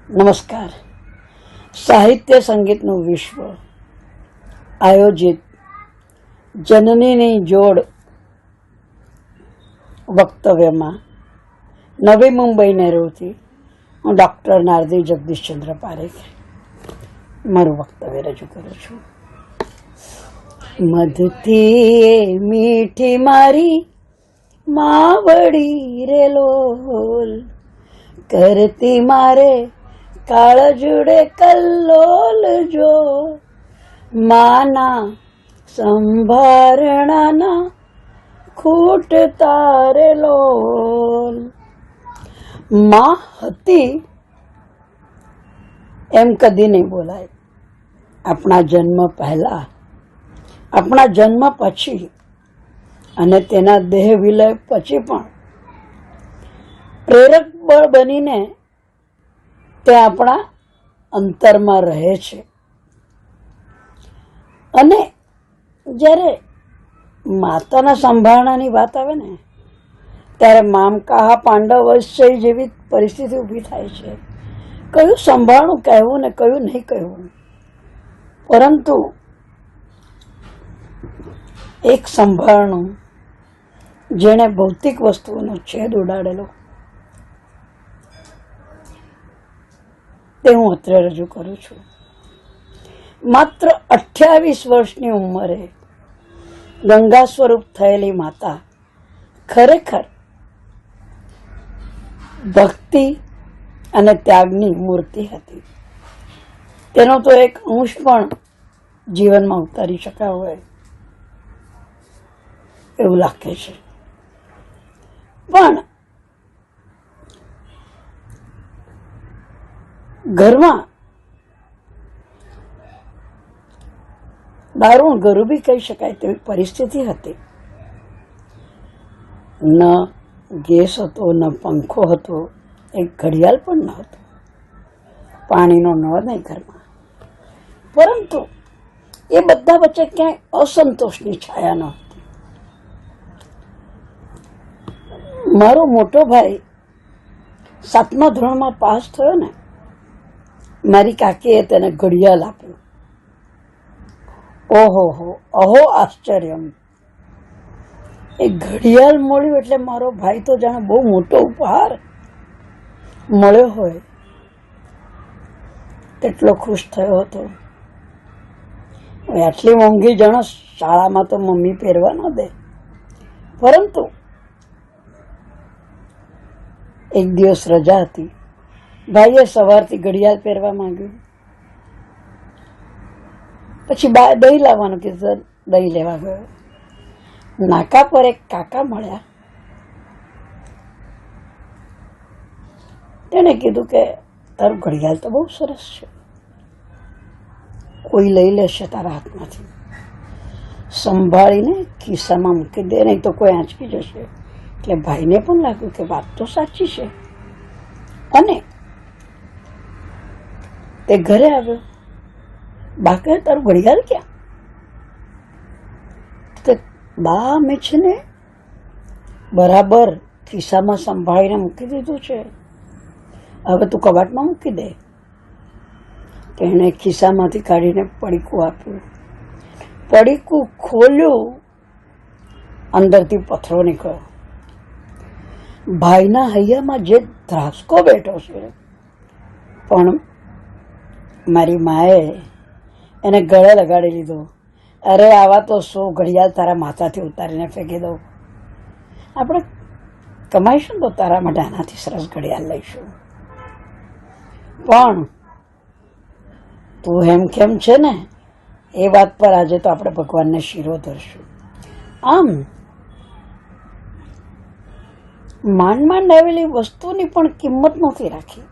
નમસ્કાર. સાહિત્ય સંગીતનું વિશ્વ આયોજિત જનનીની જોડ વક્તવ્યમાં નવી મુંબઈ નેરુથી હું ડૉક્ટર નારદી જગદીશચંદ્ર પારેખ મારું વક્તવ્ય રજૂ કરું છું. મધથી મીઠી મારી માવડી રે લોલ કરતી મારે કાળ જુડે કલ્લોલ જો માના સંભારણાના ખૂટ તારે લોલ. માં હતી એમ કદી નહીં બોલાય. આપણા જન્મ પહેલા, આપણા જન્મ પછી અને તેના દેહ વિલય પછી પણ પ્રેરક બળ બનીને તે આપણા અંતરમાં રહે છે. અને જ્યારે માતાના સંભાળણાની વાત આવે ને ત્યારે મામ કહા પાંડવ વશ્ય જેવી પરિસ્થિતિ ઊભી થાય છે. કયું સંભાળવું કહેવું ને કયું નહીં કહેવું. પરંતુ એક સંભાળનું જેણે ભૌતિક વસ્તુઓનો છેદ ઉડાડેલો તે હું અત્યારે રજૂ કરું છું. માત્ર 28 વર્ષની ઉંમરે ગંગા સ્વરૂપ થયેલી માતા ખરેખર ભક્તિ અને ત્યાગની મૂર્તિ હતી. તેનો તો એક અંશ પણ જીવનમાં ઉતારી શકાય હોય એવું લાગે છે. પણ ઘરમાં દારૂણ ગરીબી કહી શકાય તેવી પરિસ્થિતિ હતી. ન ગેસ હતો, ન પંખો હતો, એક ઘડિયાળ પણ ન હતો, પાણીનો નળ નહીં ઘરમાં. પરંતુ એ બધા વચ્ચે ક્યાંય અસંતોષની છાયા ન હતી. મારો મોટો ભાઈ 7મા ધોરણમાં પાસ થયો ને, મારી કાકીએ તેને ઘડિયાળ આપ્યું. ઓહો અહો આશ્ચર્ય! એ ઘડિયાળ મળ્યું એટલે મારો ભાઈ તો જાણે બહુ મોટો ઉપહાર મળ્યો હોય તેટલો ખુશ થયો હતો. આટલી મોંઘી જણસ શાળામાં તો મમ્મી પહેરવા ન દે. પરંતુ એક દિવસ રજા હતી. ભાઈએ સવારથી ઘડિયાળ પહેરવા માંગ્યું. પછી દહીં લાવવાનું કીધું, દહીં લેવા ગયો. નાકા પર એક કાકા મળ્યા. તેને કીધું કે તારું ઘડિયાળ તો બહુ સરસ છે, કોઈ લઈ લેશે તારા હાથમાંથી, સંભાળીને ખિસ્સામાં મૂકી દે, નહીં તો કોઈ આંચકી જશે. એટલે ભાઈને પણ લાગ્યું કે વાત તો સાચી છે. અને તે ઘરે આવ્યો. બા કહે તારું ઘડિયાળ ક્યાં? બા મેં છે ને બરાબર ખિસ્સામાં સંભાળીને મૂકી દીધું છે, હવે તું કબાટમાં મૂકી દે. તેણે ખિસ્સામાંથી કાઢીને પડીકું આપ્યું. પડીકું ખોલ્યું, અંદરથી પથ્થરો નીકળ્યો. ભાઈના હૈયામાં જે ધ્રાસકો બેઠો છે. પણ મારી માએ એને ગળે લગાડી લીધો. અરે આવા તો 100 ઘડિયાળ તારા માથાથી ઉતારીને ફેંકી દઉં. આપણે કમાઈશું તો તારા માટે આનાથી સરસ ઘડિયાળ લઈશું. પણ તું હેમખેમ છે ને એ વાત પર આજે તો આપણે ભગવાનને શીરો ધરશું. આમ માંડ આવેલી વસ્તુની પણ કિંમત નથી રાખી.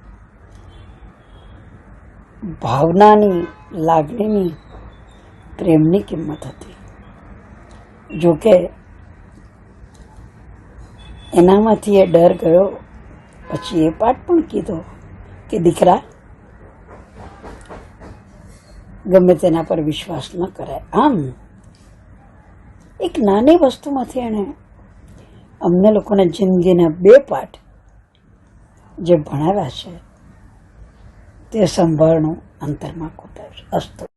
ભાવનાની, લાગણીની, પ્રેમની કિંમત હતી. જોકે એનામાંથી એ ડર ગયો. પછી એ પાઠ પણ કીધો કે દીકરા, ગમે તેના પર વિશ્વાસ ન કરાય. આમ એક નાની વસ્તુમાંથી એણે અમને લોકોને જિંદગીના 2 પાઠ જે ભણાવ્યા છે તે સંભાળનું અંતરમાં કોતાવ્યું. અસ્તુ.